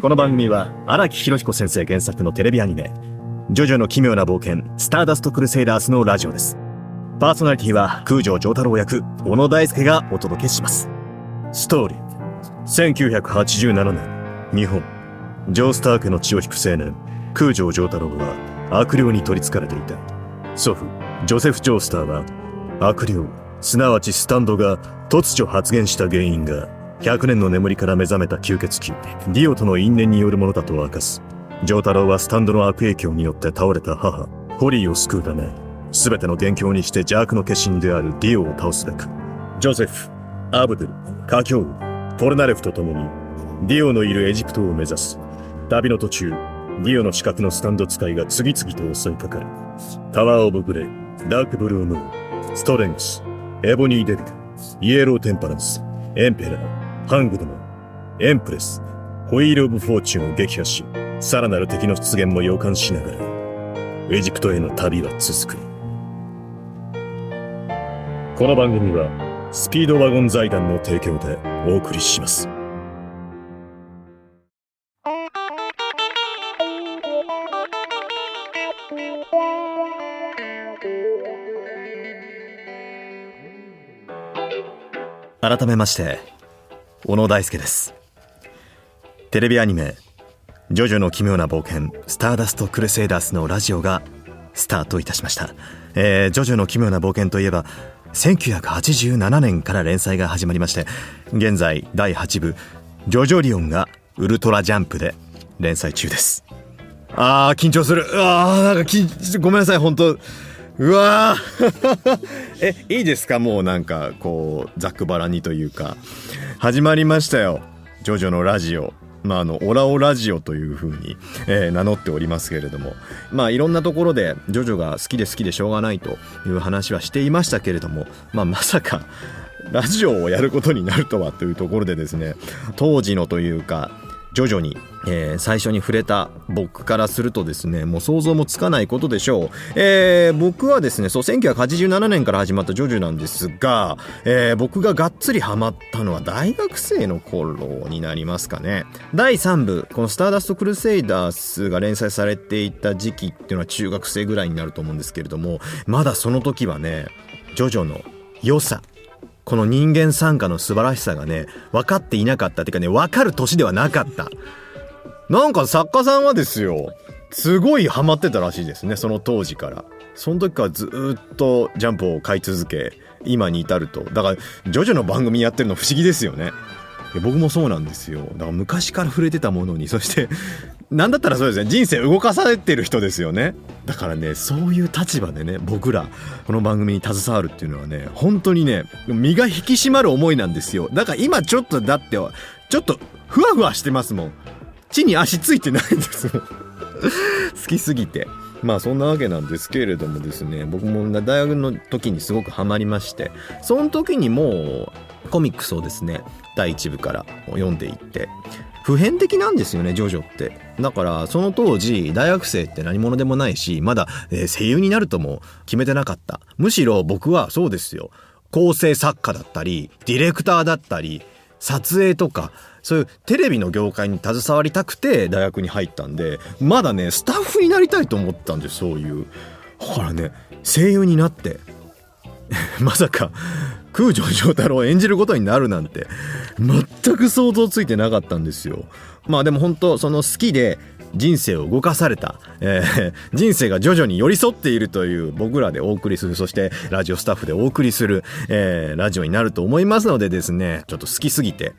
この番組は荒木博彦先生原作のテレビアニメジョジョの奇妙な冒険スターダストクルセイダースのラジオです。パーソナリティは空城城太郎役小野大輔がお届けします。ストーリー1987年日本、ジョースター家の血を引く青年空城城太郎は悪霊に取り憑かれていた。祖父ジョセフ・ジョースターは悪霊すなわちスタンドが突如発現した原因が100年の眠りから目覚めた吸血鬼ディオとの因縁によるものだと明かす。ジョー太郎はスタンドの悪影響によって倒れた母ホリーを救うため全ての元凶にして邪悪の化身であるディオを倒すべくジョセフ、アブドゥル、カキョウル、ポルナレフと共にディオのいるエジプトを目指す。旅の途中ディオの死角のスタンド使いが次々と襲いかかる。タワーオブグレイ、ダークブルームーン、ストレングス、エボニーデビル、イエローテンパランス、エンペラー、ハングドマン、エンプレス、ホイール・オブ・フォーチュンを撃破し、さらなる敵の出現も予感しながら、エジプトへの旅は続く。この番組は、スピードワゴン財団の提供でお送りします。改めまして、小野大輔です。テレビアニメジョジョの奇妙な冒険スターダストクルセイダースのラジオがスタートいたしました。ジョジョの奇妙な冒険といえば1987年から連載が始まりまして、現在第8部ジョジョリオンがウルトラジャンプで連載中です。緊張する。なんかごめんなさい本当。うわーいいですか？もうなんかこうざっくばらんにというか始まりましたよ、ジョジョのラジオ。オラオラジオという風に、名乗っておりますけれども、いろんなところでジョジョが好きでしょうがないという話はしていましたけれども、まさかラジオをやることになるとはというところでですね、当時のというかジョジョに、最初に触れた僕からするとですね、もう想像もつかないことでしょう。僕はですね、1987年から始まったジョジョなんですが、僕ががっつりハマったのは大学生の頃になりますかね。第3部このスターダストクルセイダースが連載されていた時期っていうのは中学生ぐらいになると思うんですけれども、まだその時はね、ジョジョの良さ、この人間参加の素晴らしさがね分かっていなかったっていうかね、分かる年ではなかった。なんか作家さんはですよ、すごいハマってたらしいですね、その当時から。その時からずっとジャンプを買い続け今に至ると。だからジョジョの番組やってるの不思議ですよね。僕もそうなんですよ。だから昔から触れてたものに、そしてなんだったらそうですね、人生動かされてる人ですよね。だからね、そういう立場でね僕らこの番組に携わるっていうのはね、本当にね身が引き締まる思いなんですよ。だから今ちょっとふわふわしてますもん。地に足ついてないんですもん好きすぎて。そんなわけなんですけれどもですね、僕も大学の時にすごくハマりまして、その時にもうコミックスをですね第1部から読んでいって普遍的なんですよね、ジョジョって。だからその当時大学生って何者でもないし、まだ声優になるとも決めてなかった。むしろ僕はそうですよ、構成作家だったりディレクターだったり撮影とかそういうテレビの業界に携わりたくて大学に入ったんで、まだねスタッフになりたいと思ったんです。そういうだからね、声優になってまさか空城城太郎を演じることになるなんて全く想像ついてなかったんですよ。でも本当その好きで人生を動かされた、人生が徐々に寄り添っているという僕らでお送りする、そしてラジオスタッフでお送りする、ラジオになると思いますのでですね、ちょっと好きすぎて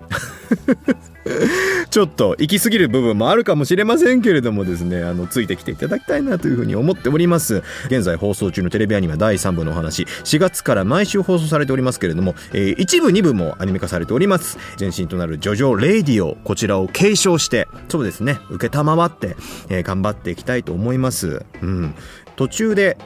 ちょっと行き過ぎる部分もあるかもしれませんけれどもですね、ついてきていただきたいなというふうに思っております。現在放送中のテレビアニメ第3部のお話、4月から毎週放送されておりますけれども、1部2部もアニメ化されております。前身となるジョジョレイディオ、こちらを継承して、そうですね、受けたまわって、頑張っていきたいと思います。途中で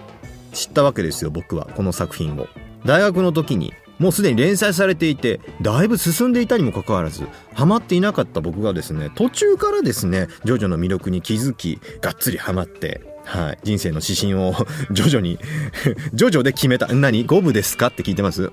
知ったわけですよ、僕はこの作品を。大学の時にもうすでに連載されていてだいぶ進んでいたにもかかわらずハマっていなかった僕がですね、途中からですねジョジョの魅力に気づきがっつりハマって、人生の指針を徐々にジョジョで決めた。何5部ですかって聞いてます。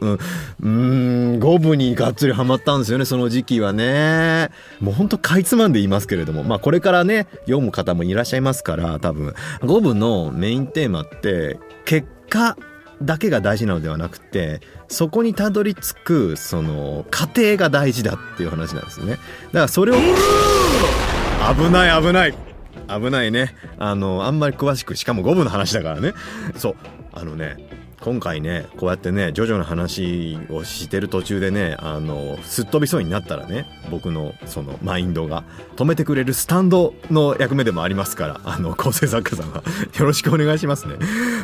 5部にがっつりハマったんですよね、その時期はね。もうほんとかいつまんで言いますけれども、これからね読む方もいらっしゃいますから、多分5部のメインテーマって結果だけが大事なのではなくて、そこにたどり着くその過程が大事だっていう話なんですよね。だからそれを危ないね。あんまり詳しく、しかも5部の話だからね。そう今回ねこうやってねジョジョの話をしてる途中でねすっ飛びそうになったらね、僕のそのマインドが止めてくれるスタンドの役目でもありますから、構成作家さんはよろしくお願いしますね。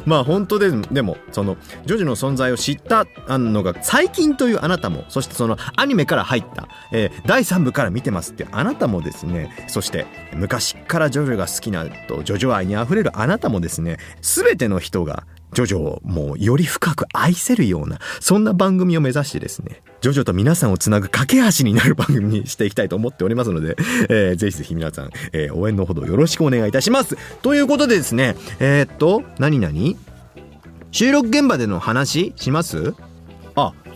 本当でもそのジョジョの存在を知ったのが最近というあなたも、そしてそのアニメから入った、第3部から見てますってあなたもですね、そして昔からジョジョが好きなとジョジョ愛にあふれるあなたもですね、全ての人がジョジョをもうより深く愛せるような、そんな番組を目指してですね、ジョジョと皆さんをつなぐ架け橋になる番組にしていきたいと思っておりますので、ぜひぜひ皆さん、応援のほどよろしくお願いいたします。ということでですね、何収録現場での話します？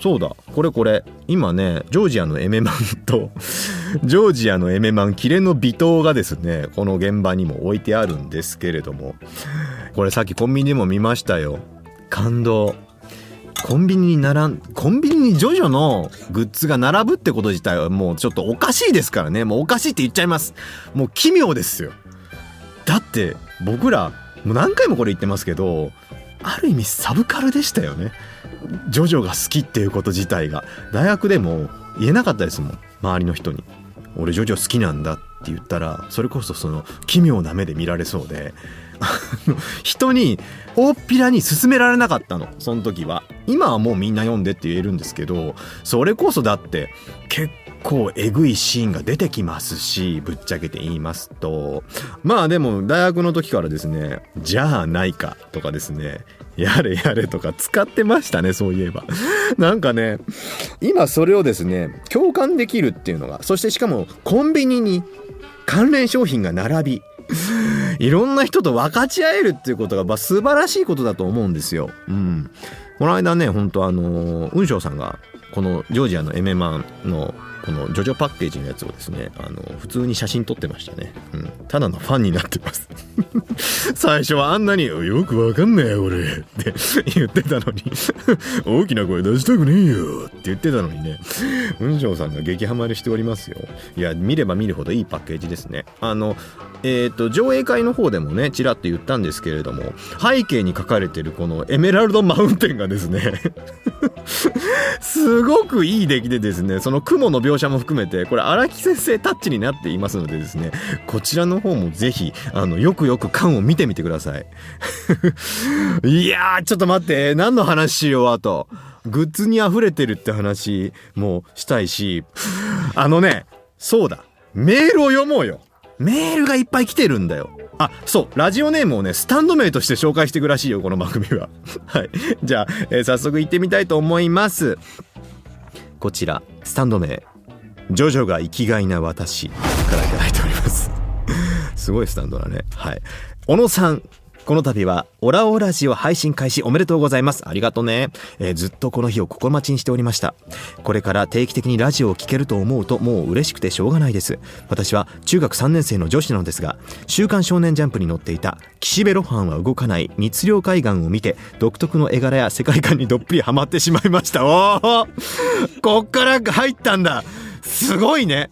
そうだ、これ今ねジョージアのエメマンキレの微糖がですねこの現場にも置いてあるんですけれども、これさっきコンビニでも見ましたよ。感動。コンビニにジョジョのグッズが並ぶってこと自体はもうちょっとおかしいですからね。もうおかしいって言っちゃいます。もう奇妙ですよ。だって僕らもう何回もこれ言ってますけど、ある意味サブカルでしたよね。ジョジョが好きっていうこと自体が。大学でも言えなかったですもん、周りの人に。俺ジョジョ好きなんだって言ったら、それこそその奇妙な目で見られそうで人に大っぴらに勧められなかったの、その時は。今はもうみんな読んでって言えるんですけど、それこそだって結構えぐいシーンが出てきますし、ぶっちゃけて言いますと、でも大学の時からですね、じゃあないかとかですね、やれやれとか使ってましたね、そういえば。なんかね、今それをですね共感できるっていうのが、そしてしかもコンビニに関連商品が並び、いろんな人と分かち合えるっていうことが素晴らしいことだと思うんですよ。この間ね、本当雲翔さんがこのジョージアのエメマンのこのジョジョパッケージのやつをですね普通に写真撮ってましたね。ただのファンになってます最初はあんなによくわかんねえよ俺って言ってたのに大きな声出したくねえよって言ってたのにね、雲翔さんが激ハマりしておりますよ。いや、見れば見るほどいいパッケージですね。上映会の方でもねちらっと言ったんですけれども、背景に書かれてるこのエメラルドマウンテンがですねすごくいい出来でですね、その雲の描写も含めてこれ荒木先生タッチになっていますのでですね、こちらの方もぜひよくよく缶を見てみてくださいいやー、ちょっと待って、何の話しよう。あとグッズに溢れてるって話もしたいし、そうだ、メールを読もうよ。メールがいっぱい来てるんだよ。そう、ラジオネームをねスタンド名として紹介していくらしいよ、この番組ははい、じゃあ、早速行ってみたいと思います。こちらスタンド名、ジョジョが生きがいな私からいただいておりますすごいスタンドだね。はい、小野さん、この度はオラオラジオ配信開始おめでとうございます。ありがとうね。ずっとこの日を心待ちにしておりました。これから定期的にラジオを聴けると思うともう嬉しくてしょうがないです。私は中学3年生の女子なのですが、週刊少年ジャンプに載っていた岸辺露伴は動かない密漁海岸を見て、独特の絵柄や世界観にどっぷりハマってしまいました。こっから入ったんだ。すごいね。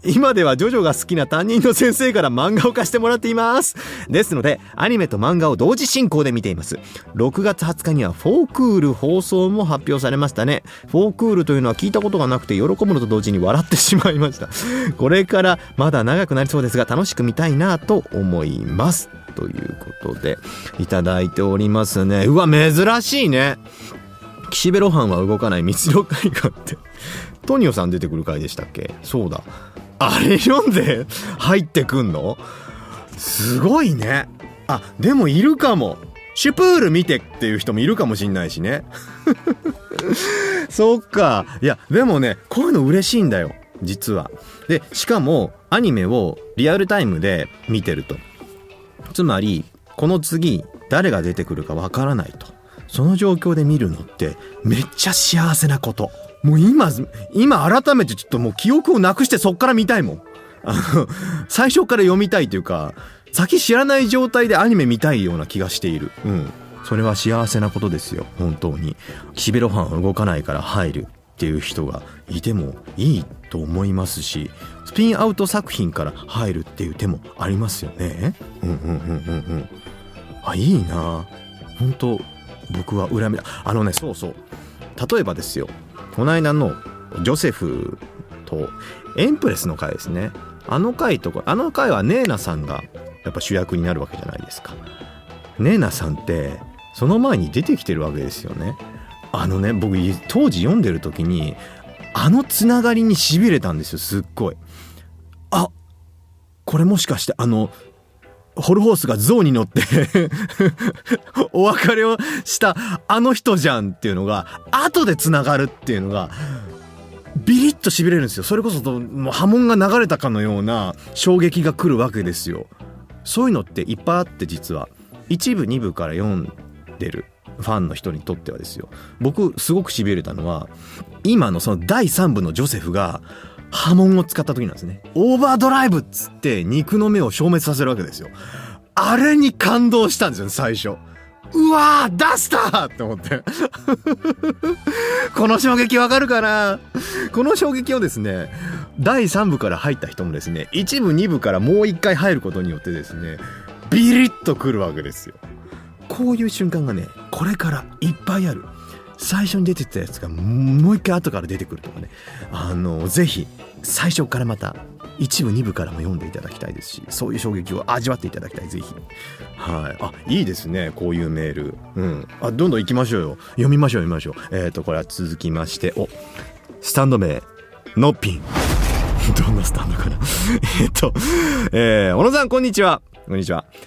今ではジョジョが好きな担任の先生から漫画を貸してもらっています。ですのでアニメと漫画を同時進行で見ています。6月20日にはフォークール放送も発表されましたね。フォークールというのは聞いたことがなくて喜ぶのと同時に笑ってしまいました。これからまだ長くなりそうですが楽しく見たいなと思いますということでいただいておりますね。うわ、珍しいね。岸辺露伴は動かない密漁海岸ってトニオさん出てくる回でしたっけ。そうだ、あれ読んで入ってくんの、すごいね。でもいるかも。シュプール見てっていう人もいるかもしんないしねそっか。いやでもね、こういうの嬉しいんだよ実は。でしかもアニメをリアルタイムで見てると、つまりこの次誰が出てくるかわからないと、その状況で見るのってめっちゃ幸せなこと。もう今改めてちょっともう記憶をなくしてそっから見たいもん。最初から読みたいというか、先知らない状態でアニメ見たいような気がしている。それは幸せなことですよ本当に。岸辺露伴は動かないから入るっていう人がいてもいいと思いますし、スピンアウト作品から入るっていう手もありますよね。いいな本当。僕は恨みだ。そう例えばですよ、この間のジョセフとエンプレスの回ですね。あの回はネーナさんがやっぱ主役になるわけじゃないですか。ネーナさんってその前に出てきてるわけですよね。僕当時読んでる時につながりに痺れたんですよ。すっごい。これもしかしてホルホースが象に乗ってお別れをした人じゃんっていうのが後でつながるっていうのがビリッと痺れるんですよ。それこそもう波紋が流れたかのような衝撃が来るわけですよ。そういうのっていっぱいあって、実は1部2部から読んでるファンの人にとってはですよ、僕すごく痺れたのは今のその第3部のジョセフが波紋を使った時なんですね。オーバードライブっつって肉の目を消滅させるわけですよ。あれに感動したんですよね最初。うわー出したって思ってこの衝撃わかるかな。この衝撃をですね、第3部から入った人もですね、1部2部からもう1回入ることによってですね、ビリッとくるわけですよ。こういう瞬間がね、これからいっぱいある。最初に出てたやつがもう一回後から出てくるとかね、ぜひ最初からまた1部2部からも読んでいただきたいですし、そういう衝撃を味わっていただきたい。ぜひ。いいですねこういうメール。どんどん行きましょうよ。読みましょう。これは続きまして、スタンド名のっぴんどんなスタンドかな小野さんこんにちは。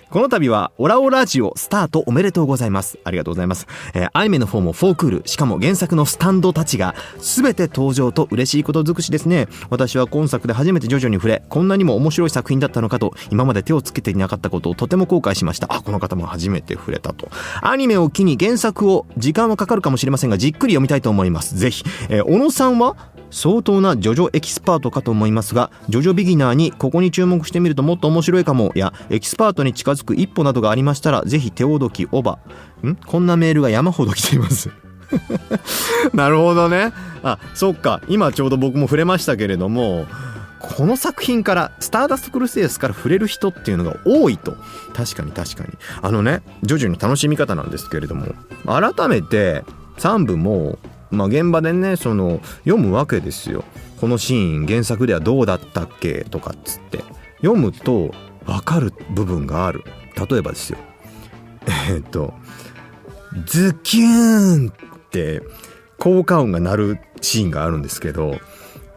この度はオラオラジオスタートおめでとうございます。ありがとうございます。アニメの方も4クール、しかも原作のスタンドたちが全て登場と嬉しいこと尽くしですね。私は今作で初めてジョジョに触れ、こんなにも面白い作品だったのかと今まで手をつけていなかったことをとても後悔しました。この方も初めて触れたと。アニメを機に原作を、時間はかかるかもしれませんがじっくり読みたいと思います。ぜひ。小野さんは相当なジョジョエキスパートかと思いますが、ジョジョビギナーにここに注目してみるともっと面白いかもや、エキスパートに近づく一歩などがありましたらぜひ手ほどきオバ。こんなメールが山ほど来ていますなるほどね。そっか。今ちょうど僕も触れましたけれども、この作品からスターダストクルセイダスから触れる人っていうのが多いと。確かにジョジョの楽しみ方なんですけれども、改めて3部も現場でね読むわけですよ。このシーン原作ではどうだったっけとかっつって読むと分かる部分がある。例えばですよ、ズキューンって効果音が鳴るシーンがあるんですけど、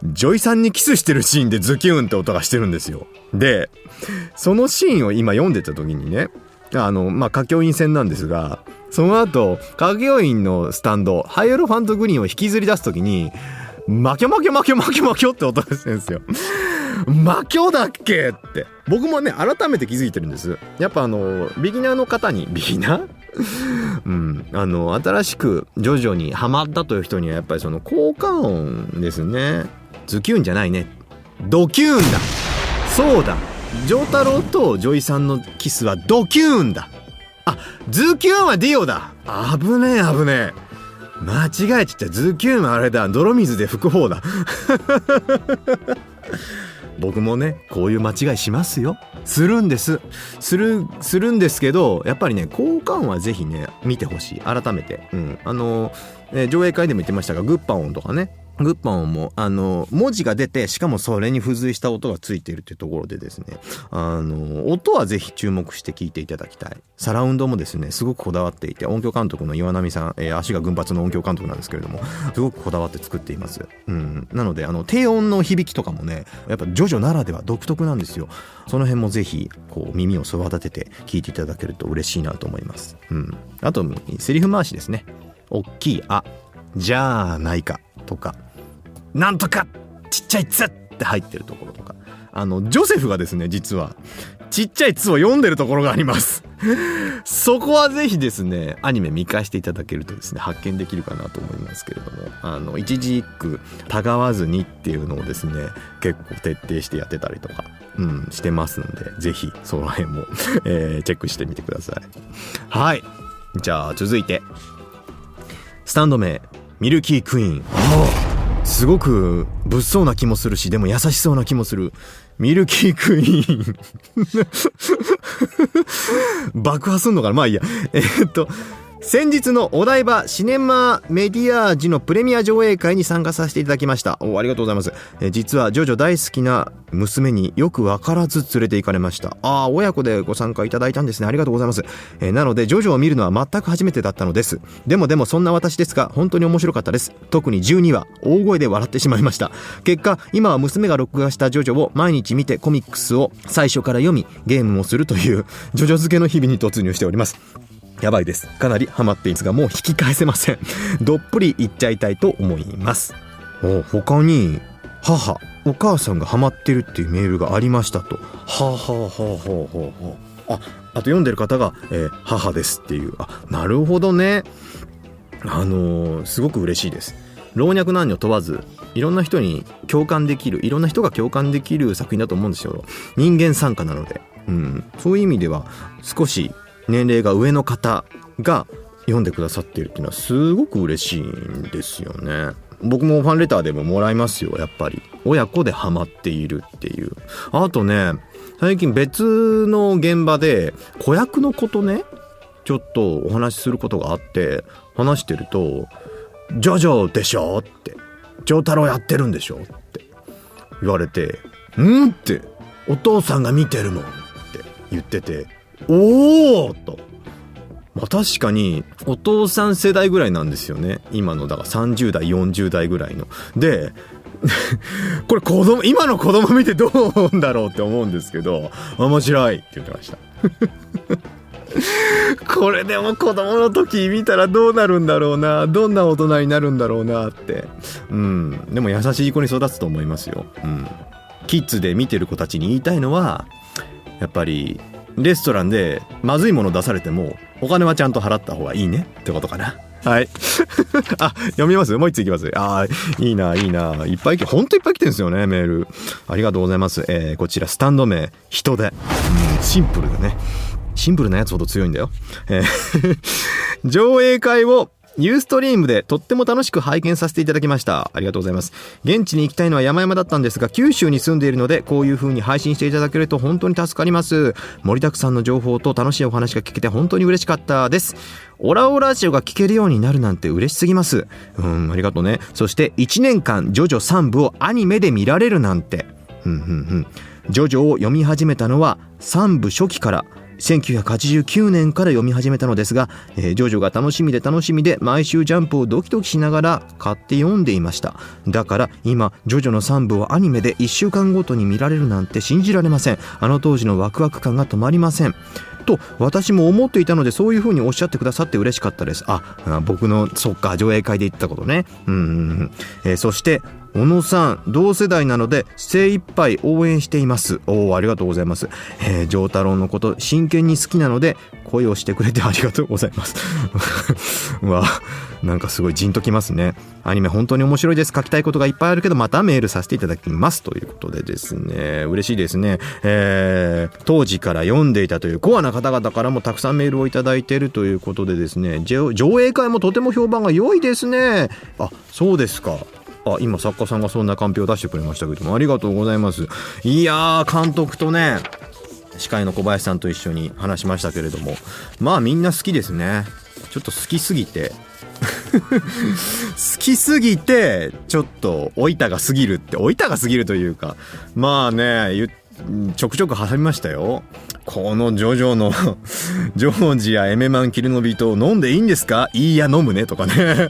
ジョイさんにキスしてるシーンでズキューンって音がしてるんですよ。でそのシーンを今読んでた時にね、歌教員戦なんですが、その後歌教員のスタンドハイエロファントグリーンを引きずり出す時にマキョマキョマキョマキョマキョって音がしてるんですよ。マキョだっけって僕もね改めて気づいてるんです。やっぱビギナーの方に新しくジョジョにハマったという人にはやっぱりその効果音ですね。ズキュンじゃないね、ドキューンだ。そうだ、ジョータロウとジョイさんのキスはドキューンだ。ズキューンはディオだ。危ねえ間違えちゃった。ズキューンはあれだ、泥水で拭く方だ僕もねこういう間違いしますよ。するんですけど、やっぱりね効果音はぜひね見てほしい。改めて上映会でも言ってましたがグッパ音とかね、グッパンも文字が出て、しかもそれに付随した音がついているというところでですね、音はぜひ注目して聞いていただきたい。サラウンドもですねすごくこだわっていて、音響監督の岩波さん、足が群発の音響監督なんですけれども、すごくこだわって作っています。なので低音の響きとかもね、やっぱジョジョならでは独特なんですよ。その辺もぜひこう耳を育てて聞いていただけると嬉しいなと思います。あとセリフ回しですね。大きいあ、じゃあないかとか、なんとかちっちゃいつって入ってるところとか、ジョセフがですね実はちっちゃいつを読んでるところがありますそこはぜひですねアニメ見返していただけるとですね発見できるかなと思いますけれども、一字一句たがわずにっていうのをですね結構徹底してやってたりとか、してますので、ぜひその辺も、チェックしてみてください。はい、じゃあ続いてスタンド名ミルキークイーン。すごく物騒な気もするし、でも優しそうな気もするミルキークイーン爆破すんのかな、まあいいや。先日のお台場シネマメディアージのプレミア上映会に参加させていただきました。ありがとうございます。実はジョジョ大好きな娘によく分からず連れて行かれました。親子でご参加いただいたんですね。ありがとうございます。なのでジョジョを見るのは全く初めてだったのです。でもそんな私ですが本当に面白かったです。特に12話大声で笑ってしまいました。結果今は娘が録画したジョジョを毎日見て、コミックスを最初から読みゲームもするというジョジョ漬けの日々に突入しております。やばいです。かなりハマっていますが、もう引き返せません。どっぷりいっちゃいたいと思います。他にお母さんがハマってるっていうメールがありましたと。あと読んでる方が、母ですっていう。なるほどね。すごく嬉しいです。老若男女問わずいろんな人に共感できる、いろんな人が共感できる作品だと思うんですよ。人間参加なので、そういう意味では少し年齢が上の方が読んでくださっているっていうのはすごく嬉しいんですよね。僕もファンレターでももらいますよ。やっぱり親子でハマっているっていう。あとね、最近別の現場で子役のことねちょっとお話しすることがあって、話してるとジョジョでしょって、ジョータロやってるんでしょって言われて、ってお父さんが見てるもんって言ってて、おーと、確かにお父さん世代ぐらいなんですよね。今のだから30代40代ぐらいのでこれ今の子供見てどう思うんだろうって思うんですけど、面白いって言ってましたこれでも子供の時見たらどうなるんだろうな、どんな大人になるんだろうなって。でも優しい子に育つと思いますよ。キッズで見てる子たちに言いたいのは、やっぱりレストランでまずいもの出されてもお金はちゃんと払った方がいいねってことかな。はい読みます。もう一ついきます。いいな、いっぱいほんといっぱい来てるんですよね、メール。ありがとうございます。こちらスタンド名人で、シンプルだね。シンプルなやつほど強いんだよ。上映会をユーストリームでとっても楽しく拝見させていただきました。ありがとうございます。現地に行きたいのは山々だったんですが、九州に住んでいるのでこういう風に配信していただけると本当に助かります。盛りだくさんの情報と楽しいお話が聞けて本当に嬉しかったです。オラオラジオが聞けるようになるなんて嬉しすぎます。ありがとうね。そして1年間ジョジョ3部をアニメで見られるなんて。ジョジョを読み始めたのは3部初期から1989年から読み始めたのですが、ジョジョが楽しみで毎週ジャンプをドキドキしながら買って読んでいました。だから今ジョジョの3部をアニメで1週間ごとに見られるなんて信じられません。あの当時のワクワク感が止まりませんと私も思っていたので、そういう風におっしゃってくださって嬉しかったです。僕の上映会で言ったことね。そして小野さん同世代なので精一杯応援しています。ありがとうございます。ジョータロのこと真剣に好きなので声をしてくれてありがとうございますなんかすごいジンときますね。アニメ本当に面白いです。書きたいことがいっぱいあるけどまたメールさせていただきますということでですね、嬉しいですね。当時から読んでいたというコアな方々からもたくさんメールをいただいているということでですね、上映会もとても評判が良いですね。そうですか。今作家さんがそんなカンペを出してくれましたけども、ありがとうございます。いやー、監督とね司会の小林さんと一緒に話しましたけれども、みんな好きですね。ちょっと好きすぎて好きすぎてちょっとお板が過ぎるというか、まあねちょくちょく挟みましたよ。このジョジョのジョージやエメマンキルノビと飲んでいいんですか？いいや飲むねとかね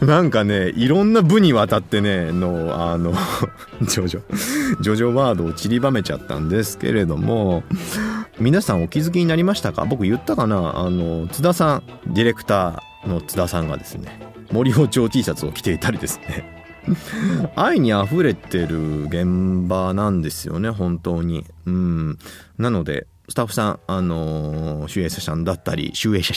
なんかねいろんな部にわたってねジョジョワードを散りばめちゃったんですけれども、皆さんお気づきになりましたか？僕言ったかな、津田さん、ディレクターの津田さんがですね森包丁 T シャツを着ていたりですね愛にあふれてる現場なんですよね、本当に。なのでスタッフさん、集英社さんだったり集英社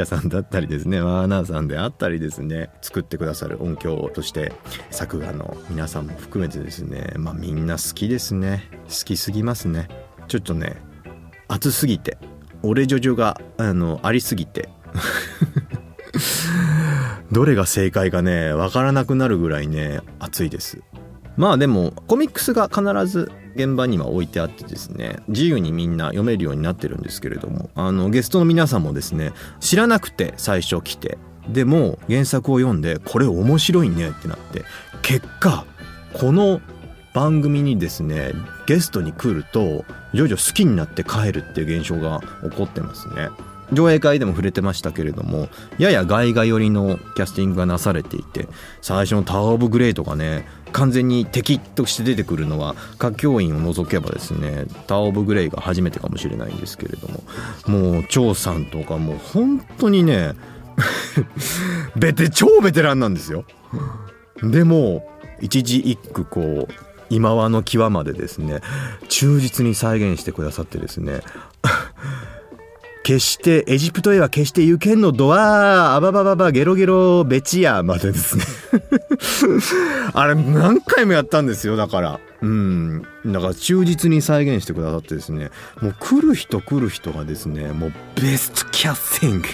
さんだったりですね、ワーナーさんであったりですね、作ってくださる音響として作画の皆さんも含めてですね、みんな好きですね。好きすぎますね。ちょっとね熱すぎて、俺ジョジョがありすぎてどれが正解かねわからなくなるぐらいね熱いです。でもコミックスが必ず現場には置いてあってですね、自由にみんな読めるようになってるんですけれども、ゲストの皆さんもですね知らなくて最初来て、でも原作を読んでこれ面白いねってなって、結果この番組にですねゲストに来るとジョジョ好きになって帰るっていう現象が起こってますね。上映会でも触れてましたけれども、やや外画寄りのキャスティングがなされていて、最初のタワーオブグレイとかね完全に敵として出てくるのは歌教員を除けばですねタワーオブグレイが初めてかもしれないんですけれども、もう張さんとかもう本当にね超ベテランなんですよ。でも一字一句こう今和の際までですね忠実に再現してくださってですね決してエジプトへは決して行けんのドアアババババゲロゲロベチアまでですねあれ何回もやったんですよ。だからだから忠実に再現してくださってですね、もう来る人がですねもうベストキャスティング、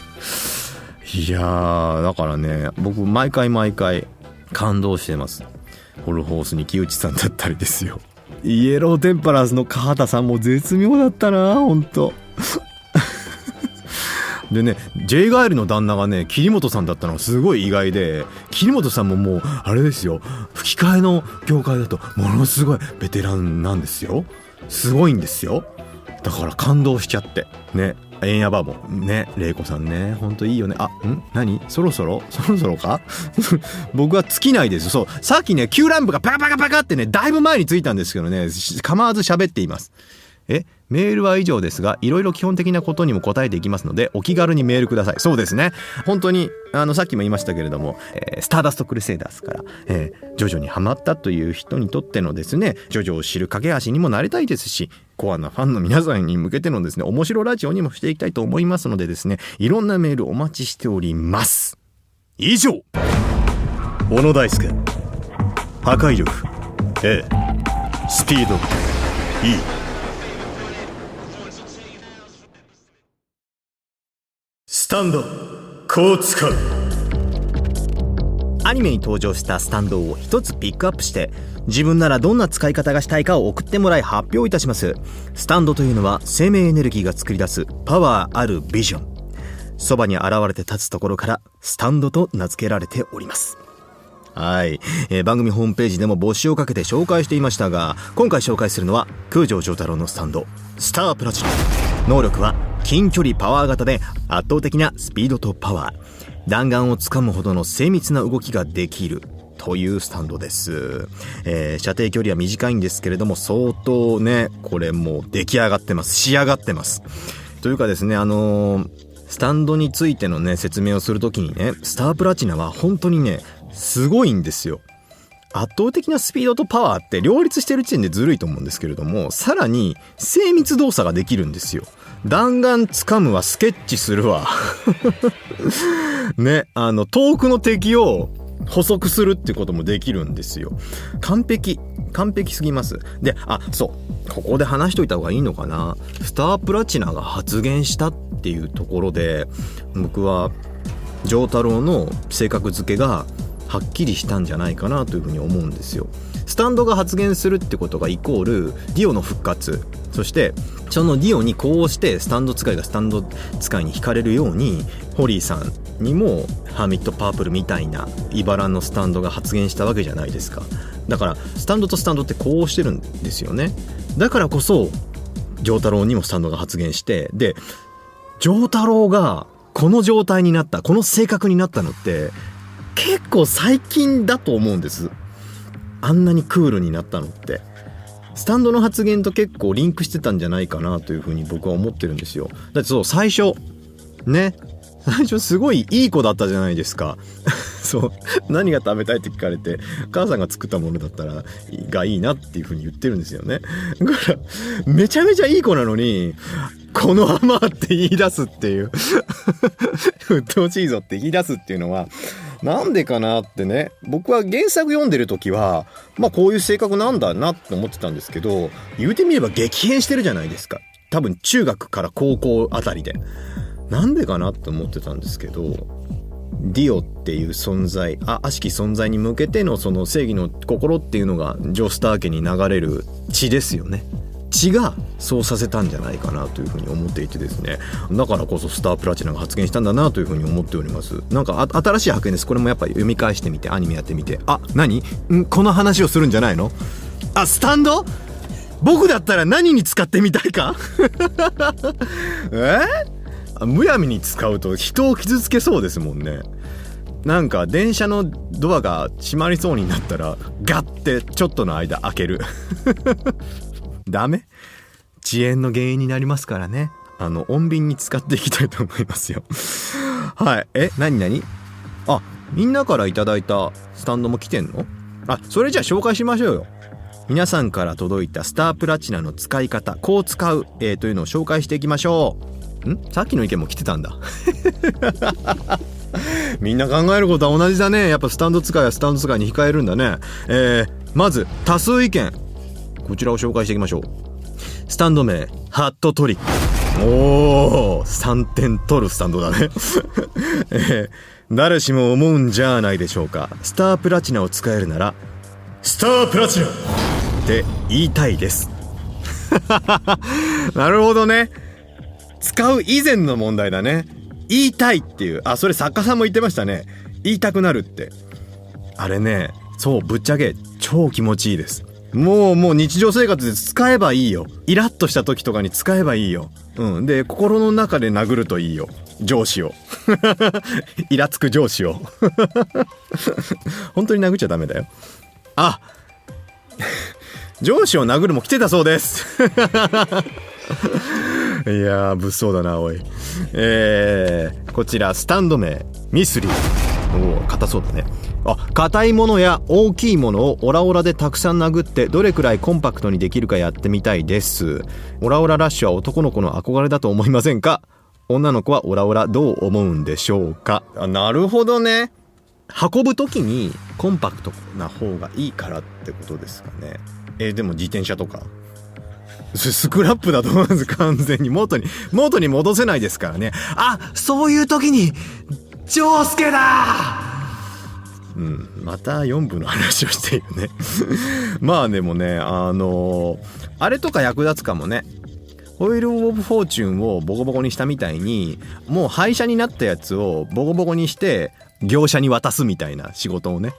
いやーだからね僕毎回感動してます。ホルホースに木内さんだったりですよ、イエローテンパラーズの川畑さんも絶妙だったなほんとでね J ガエルの旦那がね桐本さんだったのがすごい意外で、桐本さんももうあれですよ、吹き替えの業界だとものすごいベテランなんですよ。すごいんですよ。だから感動しちゃってね。エンヤバーボンね、レイコさんねほんといいよね。何そろそろか僕は尽きないです。そうさっきねQランプがパカパカパカってねだいぶ前についたんですけどね構わず喋っています。メールは以上ですが、いろいろ基本的なことにも答えていきますのでお気軽にメールください。そうですね、本当にさっきも言いましたけれども、スターダストクルセイダーズから、ジョジョにハマったという人にとってのですねジョジョを知る架け橋にもなりたいですし、コアなファンの皆さんに向けてのですね面白ラジオにもしていきたいと思いますのでですね、いろんなメールお待ちしております。以上、小野大輔、破壊力 A、 スピード E、スタンドこう使う。アニメに登場したスタンドを一つピックアップして自分ならどんな使い方がしたいかを送ってもらい発表いたします。スタンドというのは生命エネルギーが作り出すパワーあるビジョン、そばに現れて立つところからスタンドと名付けられております。はい、番組ホームページでも募集をかけて紹介していましたが、今回紹介するのは空城城太郎のスタンドスタープラチナ。能力は近距離パワー型で圧倒的なスピードとパワー、弾丸をつかむほどの精密な動きができるというスタンドです。射程距離は短いんですけれども相当ねこれもう出来上がってます、仕上がってますというかですね、スタンドについてのね説明をするときにね、スタープラチナは本当にねすごいんですよ。圧倒的なスピードとパワーって両立してる時点でずるいと思うんですけれども、さらに精密動作ができるんですよ。弾丸掴むわ、スケッチするわね、遠くの敵を捕捉するってこともできるんですよ。完璧すぎます。で、そうここで話しといた方がいいのかな、スタープラチナが発言したっていうところで僕は丈太郎の性格付けがはっきりしたんじゃないかなというふうに思うんですよ。スタンドが発言するってことがイコールディオの復活、そしてそのディオにこうしてスタンド使いがスタンド使いに惹かれるように、ホリーさんにもハーミットパープルみたいな茨のスタンドが発現したわけじゃないですか。だからスタンドとスタンドってこうしてるんですよね。だからこそ丈太郎にもスタンドが発現して、で丈太郎がこの状態になった、この性格になったのって結構最近だと思うんです。あんなにクールになったのってスタンドの発言と結構リンクしてたんじゃないかなというふうに僕は思ってるんですよ。だってそう最初すごいいい子だったじゃないですかそう何が食べたいって聞かれて母さんが作ったものだったらがいいなっていうふうに言ってるんですよね。だからめちゃめちゃいい子なのにこのままって言い出すっていう鬱陶しいぞって言い出すっていうのはなんでかなってね、僕は原作読んでる時はこういう性格なんだなって思ってたんですけど、言うてみれば激変してるじゃないですか。多分中学から高校あたりでなんでかなって思ってたんですけど、ディオっていう存在、悪しき存在に向けてのその正義の心っていうのがジョースター家に流れる血ですよね。血がそうさせたんじゃないかなというふうに思っていてですね、だからこそスタープラチナが発言したんだなというふうに思っております。なんか新しい発見です。これもやっぱり読み返してみてアニメやってみて、何この話をするんじゃないの？スタンド？僕だったら何に使ってみたいかむやみに使うと人を傷つけそうですもんね。なんか電車のドアが閉まりそうになったらガッてちょっとの間開けるダメ？遅延の原因になりますからね。穏便に使っていきたいと思いますよはい。何みんなからいただいたスタンドも来てんの？それじゃあ紹介しましょうよ。皆さんから届いたスタープラチナの使い方、こう使う、というのを紹介していきましょう。さっきの意見も来てたんだみんな考えることは同じだね。やっぱスタンド使いはスタンド使いに控えるんだね。まず多数意見、こちらを紹介していきましょう。スタンド名ハットトリック。3点取るスタンドだね誰しも思うんじゃないでしょうか。スタープラチナを使えるならスタープラチナって言いたいですなるほどね。使う以前の問題だね。言いたいっていう、それ作家さんも言ってましたね。言いたくなるって。あれね、そうぶっちゃけ超気持ちいいです。もう日常生活で使えばいいよ。イラッとした時とかに使えばいいよ。で心の中で殴るといいよ、上司をイラつく上司を本当に殴っちゃダメだよ。上司を殴るも来てたそうですいやー物騒だなおい。こちらスタンド名ミスリー。硬そうだね。硬いものや大きいものをオラオラでたくさん殴ってどれくらいコンパクトにできるかやってみたいです。オラオララッシュは男の子の憧れだと思いませんか？女の子はオラオラどう思うんでしょうか？なるほどね。運ぶときにコンパクトな方がいいからってことですかね。でも自転車とかスクラップだと思うんです。完全に元に戻せないですからね。そういう時に丈介だまた4部の話をしているねでもねあれとか役立つかもね。ホイール・オブ・フォーチュンをボコボコにしたみたいに、もう廃車になったやつをボコボコにして業者に渡すみたいな仕事をね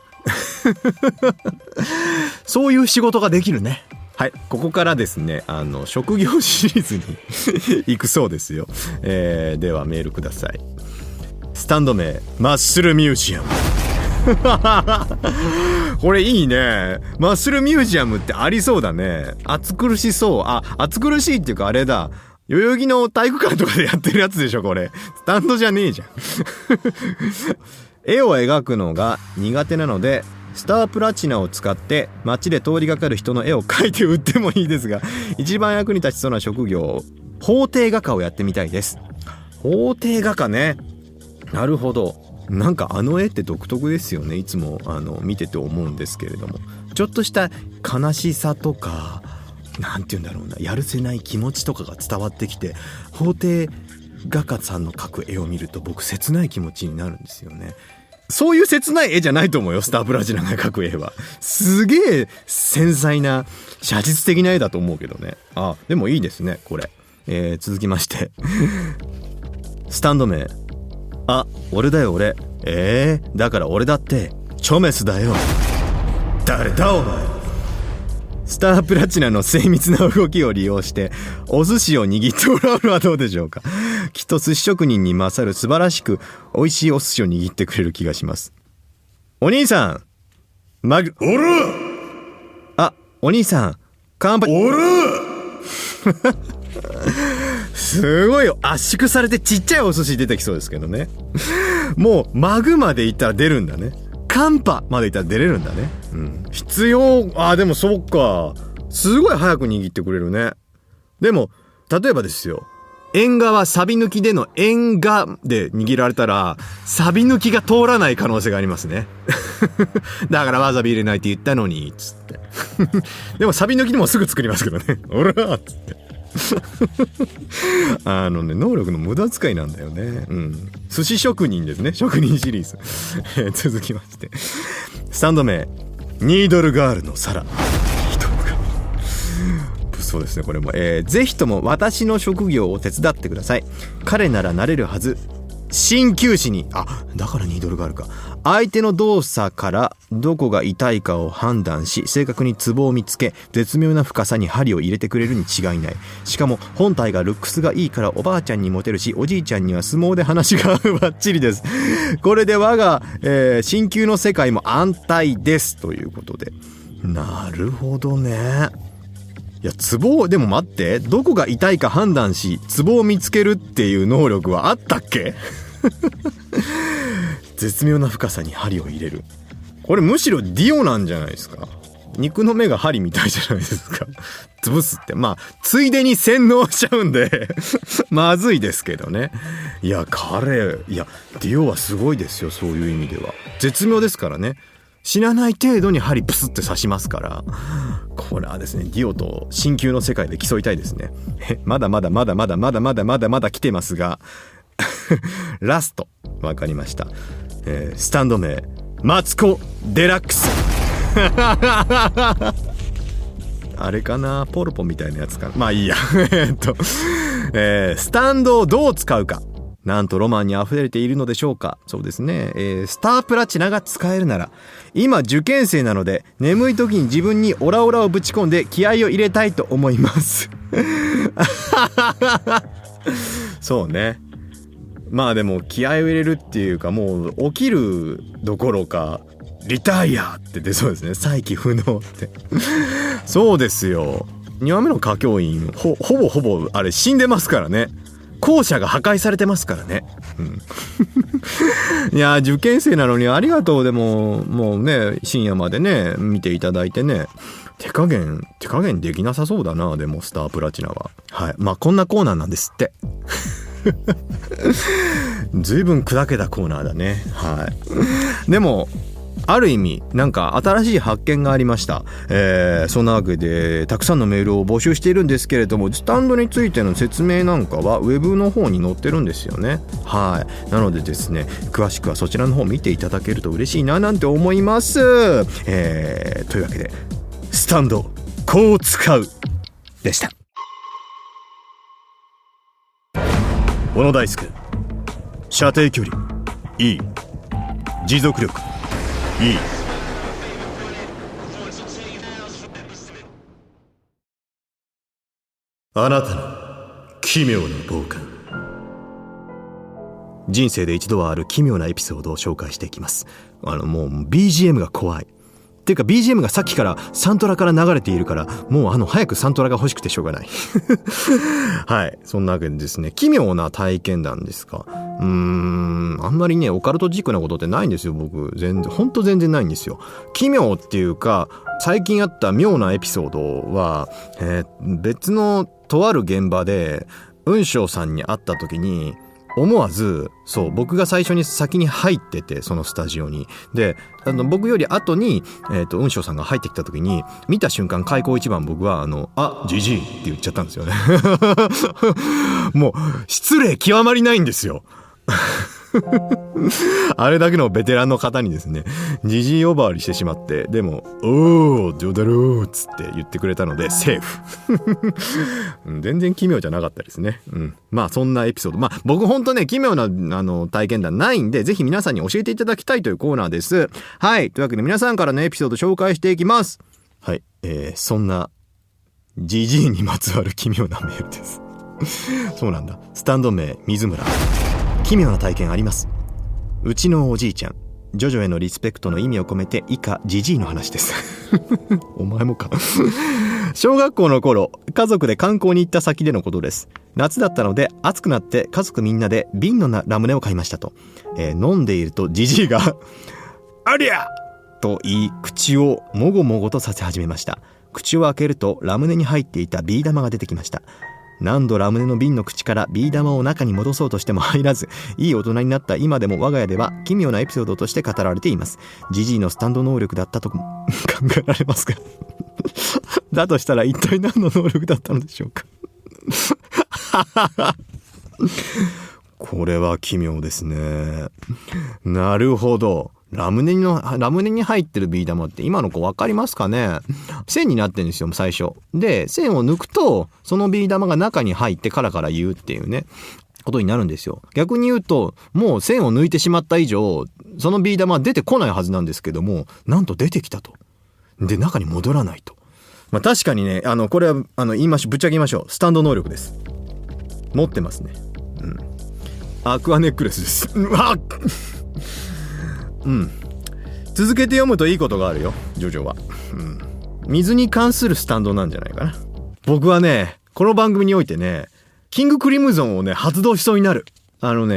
そういう仕事ができるね。はい、ここからですね職業シリーズに行くそうですよ。ではメールください。スタンド名マッスルミュージアムこれいいね。マッスルミュージアムってありそうだね。暑苦しそう。暑苦しいっていうかあれだ、代々木の体育館とかでやってるやつでしょこれ。スタンドじゃねえじゃん絵を描くのが苦手なのでスタープラチナを使って街で通りがかる人の絵を描いて売ってもいいですが、一番役に立ちそうな職業、法廷画家をやってみたいです。法廷画家ね。なるほど。なんか絵って独特ですよね。いつも見てて思うんですけれども、ちょっとした悲しさとかなんて言うんだろうな、やるせない気持ちとかが伝わってきて、法廷画家さんの描く絵を見ると僕切ない気持ちになるんですよね。そういう切ない絵じゃないと思うよ、スタープラチナが描く絵は。すげえ繊細な写実的な絵だと思うけどね。でもいいですねこれ。続きましてスタンド名、俺だよ俺。だから俺だってチョメスだよ。誰だお前。スタープラチナの精密な動きを利用してお寿司を握ってもらうのはどうでしょうか。きっと寿司職人に勝る素晴らしく美味しいお寿司を握ってくれる気がします。お兄さんおる。お兄さん乾杯。おるすごい圧縮されてちっちゃいお寿司出てきそうですけどね。もうマグまでいったら出るんだね。カンパまでいったら出れるんだね。必要。でもそうか、すごい早く握ってくれるね。でも例えばですよ、縁側サビ抜きでの縁側で握られたらサビ抜きが通らない可能性がありますね。だからわさび入れないって言ったのにつってでもサビ抜きでもすぐ作りますけどね。おらーっつって能力の無駄遣いなんだよね。寿司職人ですね、職人シリーズ。続きましてスタンド名、ニードルガールのサラ。そうですね、これも、ぜひとも私の職業を手伝ってください。彼ならなれるはず。鍼灸師に。だからニードルガールか。相手の動作からどこが痛いかを判断し、正確にツボを見つけ、絶妙な深さに針を入れてくれるに違いない。しかも本体がルックスがいいからおばあちゃんにモテるし、おじいちゃんには相撲で話が合うバッチリです。これで我が、鍼灸の世界も安泰ですということで。なるほどね。いや、ツボでも待って、どこが痛いか判断しツボを見つけるっていう能力はあったっけ？絶妙な深さに針を入れる。これむしろディオなんじゃないですか。肉の目が針みたいじゃないですか。潰すってついでに洗脳しちゃうんでまずいですけどね。いやディオはすごいですよ。そういう意味では絶妙ですからね。死なない程度に針ブスって刺しますから、これはですね、ディオと鍼灸の世界で競いたいですね。まだまだ来てますがラストわかりました。スタンド名、マツコ・デラックス。あれかな、ポルポみたいなやつかな。いいやスタンドをどう使うか、なんとロマンにあふれているのでしょうか。そうですね、スタープラチナが使えるなら、今受験生なので眠い時に自分にオラオラをぶち込んで気合を入れたいと思いますそうね。でも気合を入れるっていうか、もう起きるどころかリタイアって出そうですね。再起不能ってそうですよ。2話目の歌教員ほぼあれ死んでますからね。校舎が破壊されてますからね。いや受験生なのにありがとう。でももうね、深夜までね見ていただいてね、手加減できなさそうだな。でもスタープラチナはこんなコーナーなんですってずいぶん砕けたコーナーだね。でもある意味なんか新しい発見がありました。そんなわけでたくさんのメールを募集しているんですけれども、スタンドについての説明なんかはウェブの方に載ってるんですよね。なのでですね、詳しくはそちらの方見ていただけると嬉しいななんて思います。というわけでスタンドこう使うでした。小野大輔、射程距離いい、持続力いい。あなたの奇妙な傍観。人生で一度はある奇妙なエピソードを紹介していきます。もう BGM が怖いっていうか、 BGM がさっきからサントラから流れているから、もう早くサントラが欲しくてしょうがないそんなわけでですね、奇妙な体験談ですか。あんまりねオカルトチックなことってないんですよ。僕全然ないんですよ。奇妙っていうか、最近あった妙なエピソードは、別のとある現場で雲翔さんに会った時に、思わず僕が最初に先に入ってて、そのスタジオにで僕より後に雲翔さんが入ってきた時に、見た瞬間開口一番僕はジジイって言っちゃったんですよねもう失礼極まりないんですよあれだけのベテランの方にですね、ジジイ呼ばわりしてしまって、でもおージョダローっつって言ってくれたのでセーフ。全然奇妙じゃなかったですね。まあそんなエピソード、僕ほんとね奇妙な体験談ないんで、ぜひ皆さんに教えていただきたいというコーナーです。はい、というわけで皆さんからのエピソード紹介していきます。はい、そんなジジイにまつわる奇妙なメールです。そうなんだ。スタンド名水村。奇妙な体験あります。うちのおじいちゃん、ジョジョへのリスペクトの意味を込めて以下ジジイの話です。お前もか。小学校の頃、家族で観光に行った先でのことです。夏だったので暑くなって家族みんなで瓶のラムネを買いましたと、飲んでいるとジジイがありゃと言い、口をもごもごとさせ始めました。口を開けるとラムネに入っていたビー玉が出てきました。何度ラムネの瓶の口からビー玉を中に戻そうとしても入らず、いい大人になった今でも我が家では奇妙なエピソードとして語られています。ジジイのスタンド能力だったと考えられますがだとしたら一体何の能力だったのでしょうか。これは奇妙ですね。なるほど。ラムネに入ってるビー玉って今の子分かりますかね。線になってるんですよ最初で、線を抜くとそのビー玉が中に入ってカラカラ言うっていうねことになるんですよ。逆に言うともう線を抜いてしまった以上そのビー玉は出てこないはずなんですけども、なんと出てきたと。で中に戻らないと。確かにね、これはぶっちゃけ言いましょう。スタンド能力です。持ってますね。アクアネックレスです。続けて読むといいことがあるよジョジョは。水に関するスタンドなんじゃないかな。僕はねこの番組においてねキングクリムゾンをね発動しそうになる。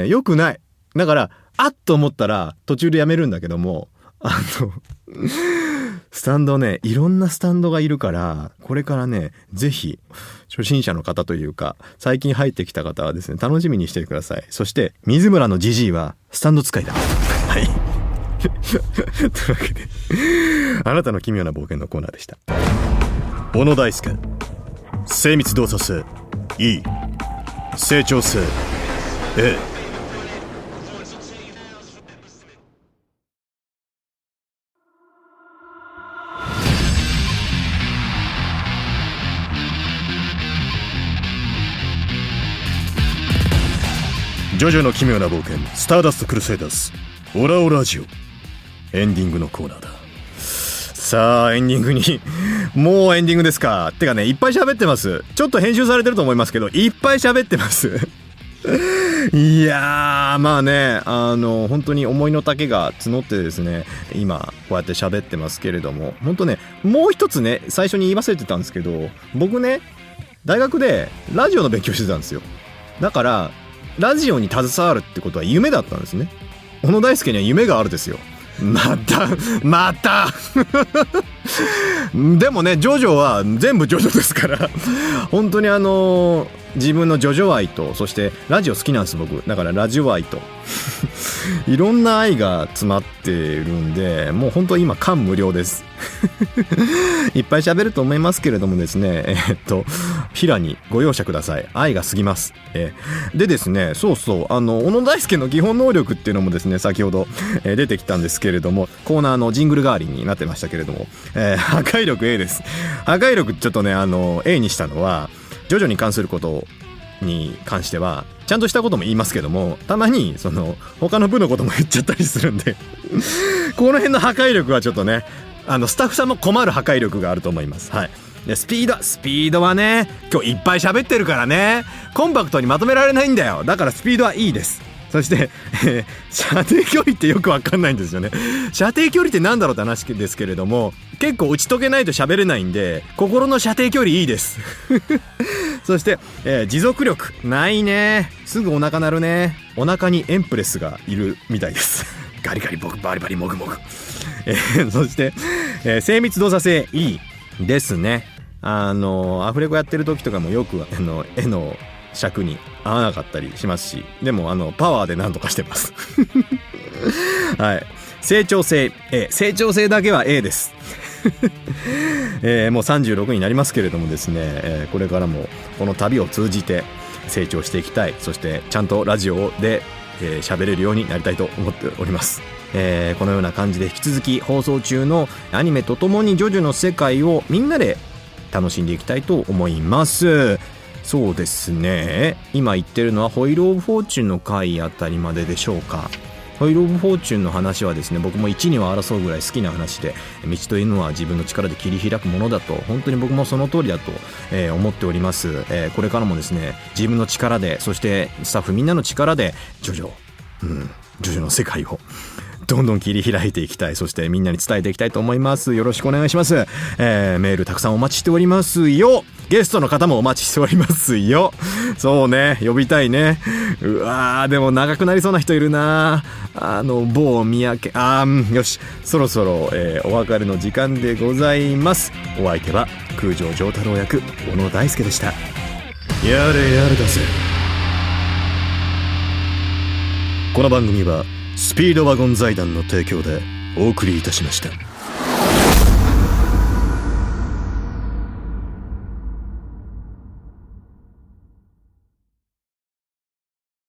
よくない。だからあっと思ったら途中でやめるんだけども、スタンドね、いろんなスタンドがいるから、これからねぜひ初心者の方というか最近入ってきた方はですね楽しみにしてください。そして水村のジジイはスタンド使いだ。はいというわけであなたの奇妙な冒険のコーナーでした。小野大輔、精密動作性 E、 成長性 A。 ジョジョの奇妙な冒険スターダストクルセイダーズオラオラジオエンディングのコーナーだ。さあエンディングにもうエンディングですか。てかねいっぱい喋ってます。ちょっと編集されてると思いますけどいっぱい喋ってますいやー本当に思いの丈が募ってですね今こうやって喋ってますけれども、本当ねもう一つね最初に言い忘れてたんですけど、僕ね大学でラジオの勉強してたんですよ。だからラジオに携わるってことは夢だったんですね。小野大輔には夢があるですよ。またでもねジョジョは全部ジョジョですから本当に自分のジョジョ愛と、そしてラジオ好きなんです僕。だからラジオ愛といろんな愛が詰まってるんで、もう本当今感無量ですいっぱい喋ると思いますけれどもですね平にご容赦ください。愛が過ぎます。でですねそう小野大輔の基本能力っていうのもですね先ほど、出てきたんですけれども、コーナーのジングル代わりになってましたけれども、破壊力 A です。破壊力ちょっとねA にしたのはジョジョに関することに関してはちゃんとしたことも言いますけども、たまに他の部のことも言っちゃったりするんでこの辺の破壊力はちょっとねスタッフさんも困る破壊力があると思います。はい。でスピードはね今日いっぱい喋ってるからねコンパクトにまとめられないんだよ。だからスピードはいいです。そして、射程距離ってよくわかんないんですよね。射程距離ってなんだろうって話ですけれども、結構打ち解けないと喋れないんで心の射程距離いいですそして、持続力ないね。すぐお腹鳴るね。お腹にエンプレスがいるみたいですガリガリバリバリもぐもぐそして、精密動作性いいですね。アフレコやってる時とかもよく絵の尺に合わなかったりしますし、でもパワーで何とかしてますはい。成長性 A、 成長性だけは A ですもう36になりますけれどもですね、これからもこの旅を通じて成長していきたい。そしてちゃんとラジオで喋れるようになりたいと思っております。このような感じで引き続き放送中のアニメとともにジョジョの世界をみんなで楽しんでいきたいと思います。そうですね、今言ってるのはホイールオブフォーチュンの回あたりまででしょうか。ホイールオブフォーチュンの話はですね、僕も1には争うぐらい好きな話で、道というのは自分の力で切り開くものだと、本当に僕もその通りだと、思っております。これからもですね、自分の力で、そしてスタッフみんなの力でジョジョの世界をどんどん切り開いていきたい、そしてみんなに伝えていきたいと思います。よろしくお願いします。メールたくさんお待ちしておりますよ。ゲストの方もお待ちしておりますよ。そうね、呼びたいね。うわー、でも長くなりそうな人いるな。某三宅、よし、そろそろ、お別れの時間でございます。お相手は空城城太郎役小野大輔でした。やれやれだぜ。この番組はスピードワゴン財団の提供でお送りいたしました。